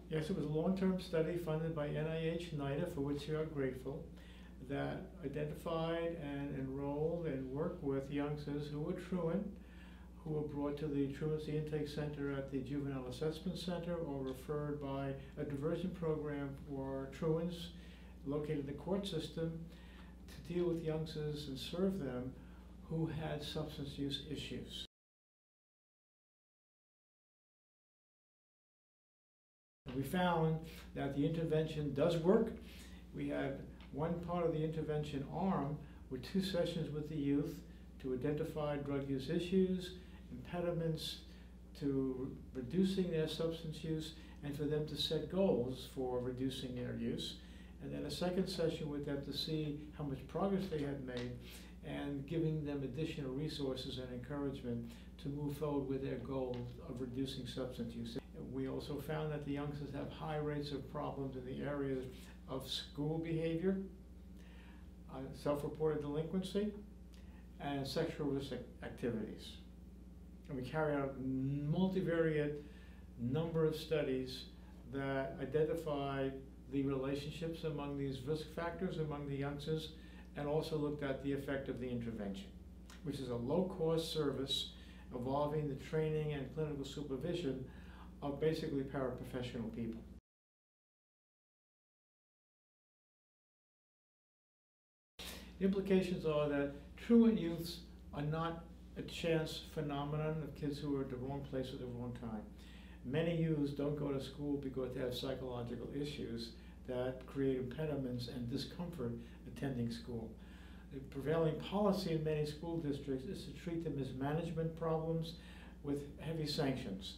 Yes, it was a long-term study funded by NIH NIDA, for which we are grateful, that identified and enrolled and worked with youngsters who were truant, who were brought to the Truancy Intake Center at the Juvenile Assessment Center or referred by a diversion program for truants located in the court system to deal with youngsters and serve them who had substance use issues. We found that the intervention does work. We had one part of the intervention arm with 2 sessions with the youth to identify drug use issues, impediments to reducing their substance use, and for them to set goals for reducing their use. And then a second session with them to see how much progress they had made and giving them additional resources and encouragement to move forward with their goals of reducing substance use. We also found that the youngsters have high rates of problems in the areas of school behavior, self-reported delinquency, and sexual risk activities. And we carry out a multivariate number of studies that identified the relationships among these risk factors among the youngsters, and also looked at the effect of the intervention, which is a low-cost service involving the training and clinical supervision of basically paraprofessional people. The implications are that truant youths are not a chance phenomenon of kids who are at the wrong place at the wrong time. Many youths don't go to school because they have psychological issues that create impediments and discomfort attending school. The prevailing policy in many school districts is to treat them as management problems with heavy sanctions,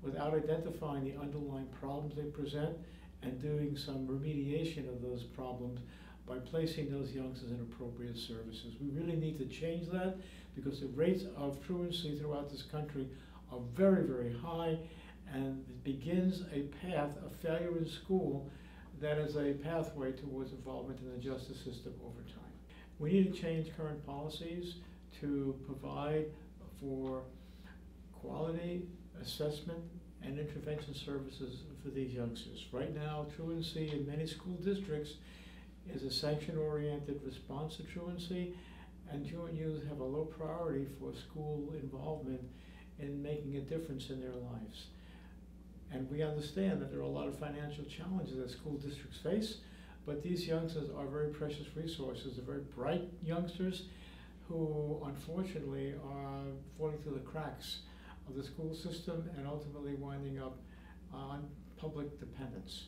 without identifying the underlying problems they present and doing some remediation of those problems by placing those youngsters in appropriate services. We really need to change that because the rates of truancy throughout this country are very, very high, and it begins a path of failure in school that is a pathway towards involvement in the justice system over time. We need to change current policies to provide for quality assessment and intervention services for these youngsters. Right now, truancy in many school districts is a sanction-oriented response to truancy, and truant youth have a low priority for school involvement in making a difference in their lives. And we understand that there are a lot of financial challenges that school districts face, but these youngsters are very precious resources. They're very bright youngsters who unfortunately are falling through the cracks of the school system and ultimately winding up on public dependence.